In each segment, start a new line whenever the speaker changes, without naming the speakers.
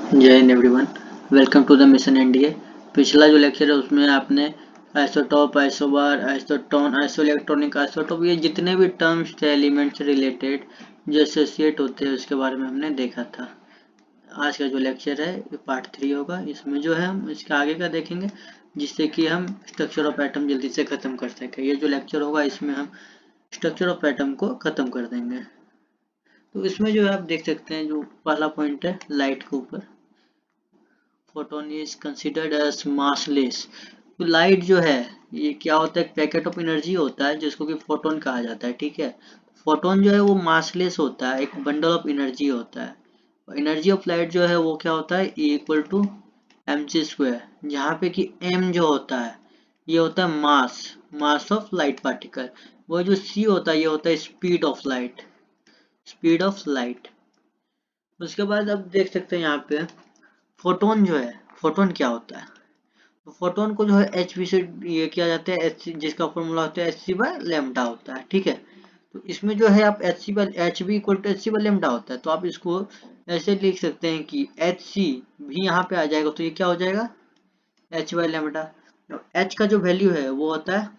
जय Hind everyone, welcome to the mission NDA. पिछला जो लेक्चर है उसमें आपने isotope, isobar, isotone, isoelectronic, isotope, ये जितने भी टर्म्स थे एलिमेंट से रिलेटेड जो एसोसिएट होते हैं उसके बारे में हमने देखा था। आज का जो लेक्चर है ये पार्ट 3 होगा। इसमें जो है हम इसके आगे का देखेंगे जिससे कि हम स्ट्रक्चर ऑफ एटम जल्दी से ख़त्म कर सकें। ये जो लेक्चर होगा इसमें हम स्ट्रक्चर ऑफ एटम को ख़त्म कर देंगे। तो इसमें जो है आप देख सकते हैं, जो पहला पॉइंट है लाइट के ऊपर, photon is considered as massless. तो लाइट जो है ये क्या होता है, एक पैकेट ऑफ एनर्जी होता है जिसको कि फोटोन कहा जाता है। ठीक है, फोटोन जो है वो मासलेस होता है, एक बंडल ऑफ एनर्जी होता है। एनर्जी ऑफ लाइट जो है वो क्या होता है, E equal to m c square, जहाँ पे कि m जो होता है ये होता है मास ऑफ लाइट पार्टिकल। वो जो c होता है ये होता है speed of light, speed of light. उसके बाद अब देख सकते हैं यहाँ पे फोटोन जो है, फोटोन क्या होता है। तो फोटोन को जो है एच वी से ये किया जाता है, एच जिसका फॉर्मूला होता है एच सी बाय लेमडा होता है। ठीक है, तो इसमें जो है आप h c by h b equal to h c by lambda होता है, तो आप इसको ऐसे लिख सकते हैं कि एच सी भी यहाँ पे आ जाएगा, तो ये क्या हो जाएगा एच बाय लेमडा। एच का जो वैल्यू है वो होता है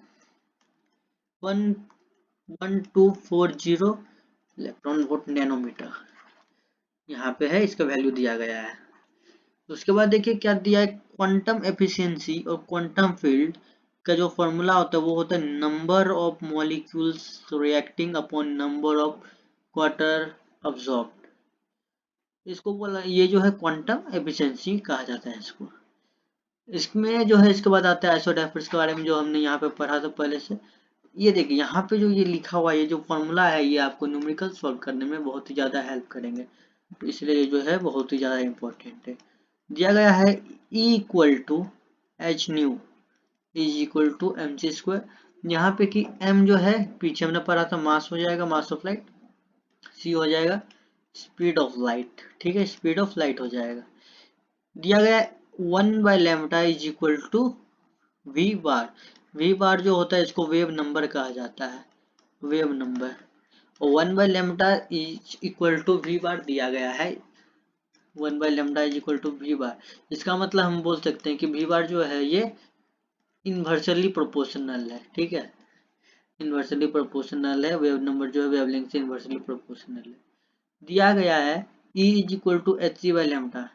11240 इलेक्ट्रॉन वोल्ट नैनोमीटर, यहाँ पे है, इसका वैल्यू दिया गया है। उसके बाद देखिए क्या दिया है, क्वांटम एफिशिएंसी और क्वांटम फील्ड का जो फॉर्मूला होता है वो होता है number of molecules reacting upon number of quarter absorbed. इसको बोला, ये जो है क्वांटम एफिशिएंसी कहा जाता है इसको। इसमें जो है इसके बाद आता है आइसोटॉप्स के बारे में, जो हमने यहाँ पे पढ़ा था पहले से। ये देखिए यहाँ पे जो ये लिखा हुआ है, ये जो फॉर्मूला है ये आपको न्यूमेरिकल सॉल्व करने में बहुत ही ज़्यादा हेल्प करेंगे, तो इसलिए ये जो है बहुत ही ज़्यादा इंपॉर्टेंट है। दिया गया है E equal to h nu is equal to m c square, यहाँ पे कि m जो है पीछे हमने पढ़ा था मास हो जाएगा, मास ऑफ लाइट। c हो जाएगा स्पीड ऑफ लाइट। ठीक है, स्पीड ऑफ लाइट हो जाएगा। दिया गया 1/λ is equal to V bar. V bar जो होता है इसको वेव नंबर कहा जाता है, वेव नंबर। और 1/λ इज इक्वल टू वी बार दिया गया है, 1/λ इज इक्वल टू वी बार। इसका मतलब हम बोल सकते हैं कि वी बार जो है ये इन्वर्सली प्रोपोर्शनल है। ठीक है, इन्वर्सली प्रोपोर्शनल है, वेव नंबर जो है वेवलेंथ से इन्वर्सली प्रोपोर्शनल है। दिया गया है E is equal to h c by lambda,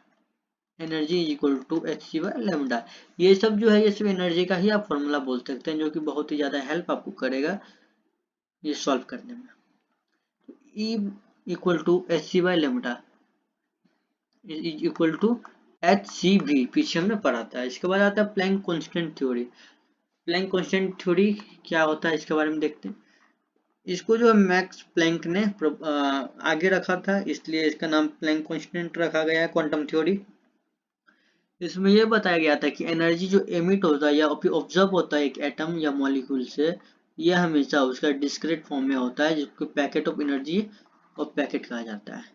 energy is equal to h c by lambda. ये सब जो है ये सिर्फ एनर्जी का ही आप फॉर्मूला बोल सकते हैं, जो कि बहुत ही ज़्यादा हेल्प आपको करेगा ये सॉल्व करने में। E equal to h c by lambda is equal to h c b, पीछे हमने पढ़ा था। इसके बाद आता है Planck constant theory. Planck constant theory क्या होता है इसके बारे में देखते हैं। इसको जो है मैक्स प्लैंक ने आगे रखा था, इसलिए इसका नाम प्लैंक कांस्टेंट रखा गया है, क्वांटम थ्योरी। इसमें यह बताया गया था कि एनर्जी जो एमिट होता है या ऑब्जर्व होता है एक एटम या मॉलिक्यूल से, यह हमेशा उसका डिस्क्रीट फॉर्म में होता है, जिसको पैकेट ऑफ एनर्जी और पैकेट कहा जाता है।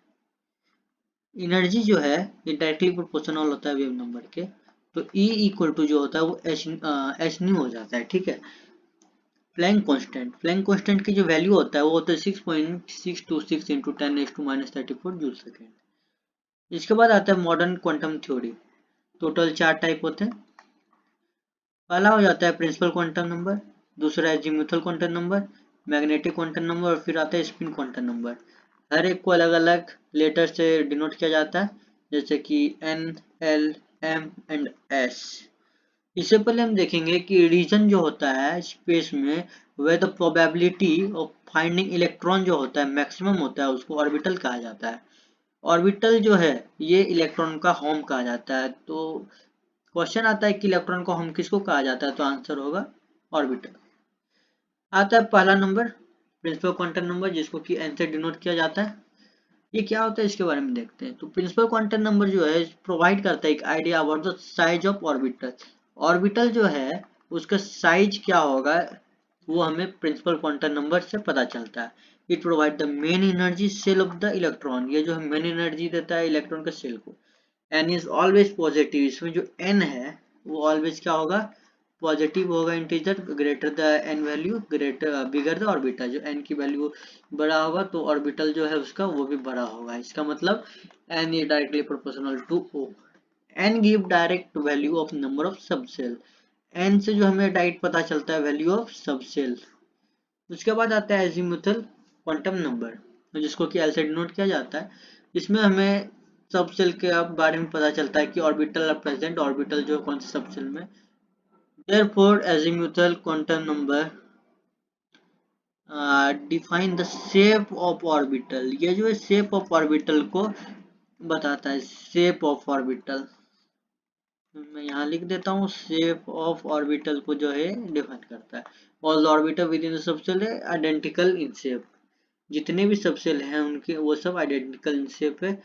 एनर्जी जो है ये डायरेक्टली प्रोपोर्शनल होता है वेव नंबर के, तो E इक्वल टू जो होता है वो एच न्यू हो जाता है। ठीक है, प्लैंक कांस्टेंट की जो वैल्यू होता है वो होता है 6.626 इंटू 10⁻⁻34 जूल सेकेंड। इसके बाद आता है modern quantum theory. Total 4 type होते हैं। पहला हो जाता है प्रिंसिपल क्वांटम नंबर, दूसरा है azimuthal quantum number, magnetic quantum number, और फिर आता है स्पिन क्वांटम नंबर। हर एक को अलग अलग लेटर से डिनोट किया जाता है, जैसे कि N, L, M and S। इससे पहले हम देखेंगे कि रीजन जो होता है स्पेस में, वह the probability of finding electron जो होता है मैक्सिमम होता है, उसको ऑर्बिटल कहा जाता है। ऑर्बिटल जो है ये इलेक्ट्रॉन का होम कहा जाता है। तो क्वेश्चन आता है कि इलेक्ट्रॉन का होम किसको कहा जाता है, तो आंसर होगा ऑर्बिटल। आता है पहला नंबर प्रिंसिपल क्वांटम नंबर, जिसको कि N से डिनोट किया जाता है। ये क्या होता है इसके बारे में देखते हैं। तो प्रिंसिपल क्वांटम नंबर जो है प्रोवाइड करता है एक idea about the size of orbital. Orbital जो है उसका साइज क्या होगा वो हमें प्रिंसिपल क्वांटम नंबर से पता चलता है। It provide the main energy cell of the electron, ये जो है मेन एनर्जी देता है इलेक्ट्रॉन के सेल को। एन इज ऑलवेज पॉजिटिव, इसमें जो एन है वो ऑलवेज क्या होगा, पॉजिटिव होगा integer greater the n value greater bigger the orbital, जो एन की वैल्यू बड़ा होगा तो ऑर्बिटल जो है उसका वो भी बड़ा होगा। इसका मतलब n is directly proportional to o. N give direct value of number of subshell, n से जो हमें डायरेक्ट पता चलता है वैल्यू ऑफ सबसेल। उसके बाद आता है एजीमुथल क्वांटम नंबर, जिसको कि एल से डिनोट किया जाता है। इसमें हमें सबसेल के बारे में पता चलता है कि ऑर्बिटल आर प्रेजेंट, ऑर्बिटल जो कौन से सबसेल में। Therefore, azimuthal quantum number define the shape of orbital, ये जो है shape of orbital को बताता है। shape of orbital मैं यहाँ लिख देता हूँ, shape of orbital को जो है डिफाइन करता है। all the orbital within the subshell है identical in shape, जितने भी सबसेल हैं उनके वो सब आइडेंटिकल इन शेप है।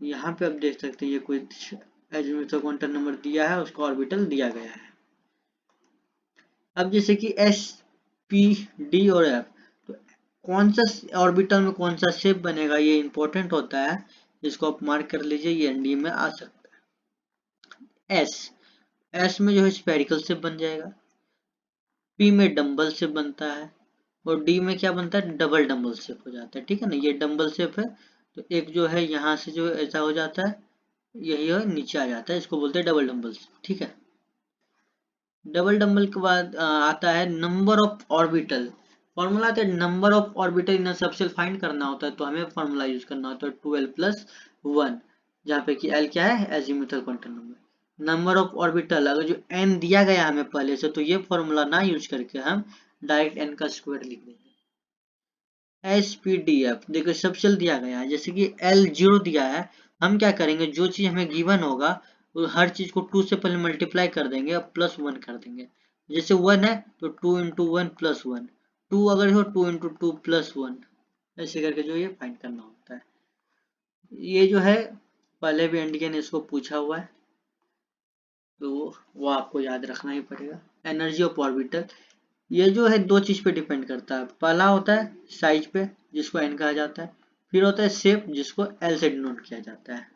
यहाँ पे आप देख सकते हैं ये कोई एजीमुथल क्वांटम नंबर दिया है, उसका ऑर्बिटल दिया गया है। अब जैसे कि एस पी डी और एफ, तो कौन सा ऑर्बिटल में कौन सा शेप बनेगा ये इंपॉर्टेंट होता है, इसको आप मार्क कर लीजिए, ये एनडी में आ सकता है। एस में जो है स्फेरिकल शेप बन जाएगा, पी में डंबल शेप बनता है और डी में क्या बनता है, डबल डंबल शेप हो जाता है। ठीक है ना, ये डंबल शेप है तो एक जो है यहाँ से जो ऐसा हो जाता है, यही है नीचे आ जाता है, इसको बोलते हैं डबल डंबल शेप। ठीक है, डबल डंबल के बाद आता है नंबर ऑफ ऑर्बिटल। फॉर्मूला आता है number of orbital in subshell find करना होता है, तो हमें फॉर्मूला यूज करना होता है 2l+1, जहाँ पे कि l क्या है, azimuthal quantum number. Number of orbital अगर जो n दिया गया हमें पहले से, तो ये फॉर्मूला ना यूज करके हम डायरेक्ट n का स्क्वायर लिख देंगे। SPDF देखो सबसेल दिया गया है, जैसे कि L0 दिया है, हम क्या करेंगे, जो चीज हमें गिवन होगा हर चीज को 2 से पहले मल्टीप्लाई कर देंगे और +1 कर देंगे। जैसे 1 है तो 2 × 1 + 1, 2 अगर हो 2 × 2 + 1, ऐसे करके जो ये फाइंड करना होता है। ये जो है पहले भी एनडीए ने इसको पूछा हुआ है, तो वो आपको याद रखना ही पड़ेगा। एनर्जी ऑफ ऑर्बिटल, ये जो है दो चीज पे डिपेंड करता है। पहला होता है साइज पे, जिसको एन कहा जाता है, फिर होता है शेप, जिसको एल से डिनोट किया जाता है।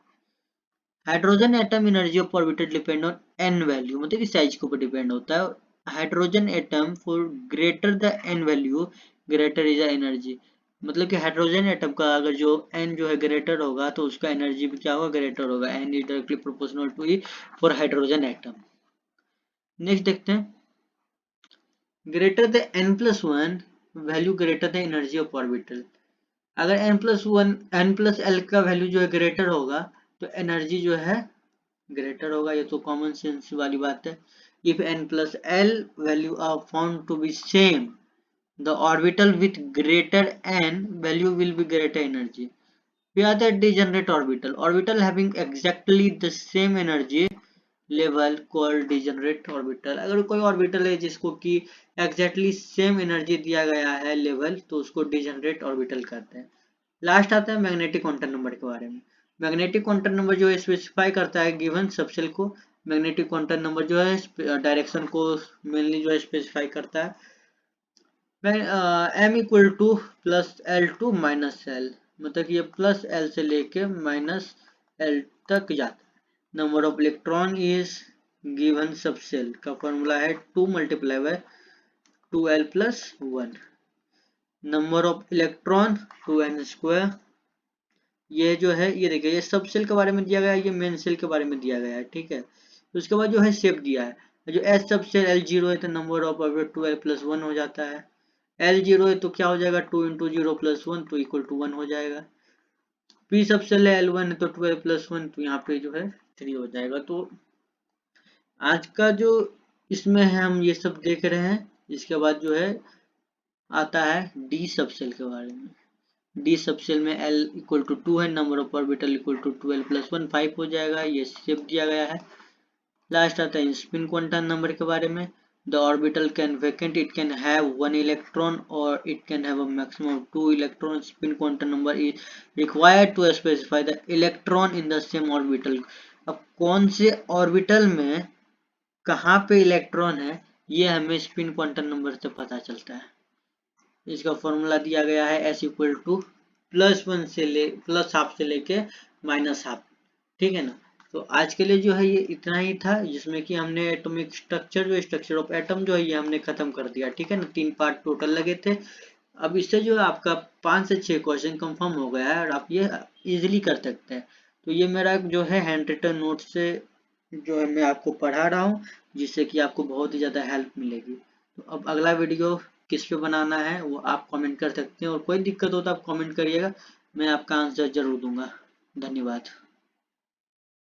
Hydrogen atom energy of orbital depend on n value, मतलब कि साइज के ऊपर डिपेंड होता है। Hydrogen atom for greater the n value greater is energy, मतलब कि हाइड्रोजन एटम का अगर जो एन जो है ग्रेटर होगा तो उसका एनर्जी भी क्या होगा, ग्रेटर होगा। N is directly proportional to E for hydrogen atom. Next देखते हैं, greater the n+1 value greater the energy of orbital. अगर n+1 n+l का वैल्यू जो है ग्रेटर होगा तो एनर्जी जो है ग्रेटर होगा, ये तो कॉमन सेंस वाली बात है। If n+l value are found to be same, the orbital with greater n value will be greater energy. फिर आता है degenerate orbital, orbital having exactly the same energy level called degenerate orbital. अगर कोई orbital है जिसको कि exactly same energy दिया गया है लेवल, तो उसको डिजनरेट ऑर्बिटल कहते हैं। लास्ट आता है मैग्नेटिक क्वांटम नंबर के बारे में। मैग्नेटिक क्वांटम नंबर जो है स्पेसिफाई करता है गिवन सबसेल को। मैग्नेटिक क्वांटम नंबर जो है डायरेक्शन को मेनली जो है स्पेसिफाई करता है। m equal to +L2 -L, मतलब कि ये +L से लेके -L तक जाता है। Number of electron is given subshell का फॉर्मूला है 2 × 2l+1। Number of electron 2n²। ये जो है ये देखिए, ये सबसेल के बारे में दिया गया है, ये मेन सेल के बारे में दिया गया है। ठीक है, उसके बाद जो है शेप दिया है, जो एस सबसेल L0 है तो नंबर ऑफ ऑर्बिटल 2l+1 हो जाता है। L0 है तो क्या हो जाएगा, 2 × 0+1 तो =1 हो जाएगा। P सबसेल है L1 है तो 12+1 तो यहाँ पे जो है 3 हो जाएगा। तो आज का जो इसमें है हम ये सब देख रहे हैं। इसके बाद जो है आता है डी सबसेल के बारे में। डी सबसेल में L = 2 है, नंबर ऑफ ऑर्बिटल = 12+1 5 हो जाएगा, ये शेप दिया गया है। लास्ट आता है स्पिन क्वांटम नंबर के बारे में। The orbital can vacant, it can have 1 electron or it can have a maximum of 2 electrons. Spin quantum number is required to specify the electron in the same orbital. अब कौन से orbital में कहाँ पे electron है, ये हमें spin quantum number से पता चलता है। इसका फॉर्मूला दिया गया है S = +1 से ले +½ से लेके -½ ठीक है ना। तो आज के लिए जो है ये इतना ही था, जिसमें कि हमने एटॉमिक स्ट्रक्चर, जो स्ट्रक्चर ऑफ एटम जो है ये हमने खत्म कर दिया, ठीक है ना। 3 पार्ट टोटल लगे थे। अब इससे जो है आपका 5 से 6 क्वेश्चन कंफर्म हो गया है और आप ये इजीली कर सकते हैं। तो ये मेरा जो है हैंड रिटन नोट से जो है मैं आपको पढ़ा रहा हूँ, जिससे कि आपको बहुत ही ज़्यादा हेल्प मिलेगी। तो अब अगला वीडियो किस पे बनाना है वो आप कमेंट कर सकते हैं, और कोई दिक्कत हो तो आप कमेंट करिएगा, मैं आपका आंसर जरूर दूंगा। धन्यवाद।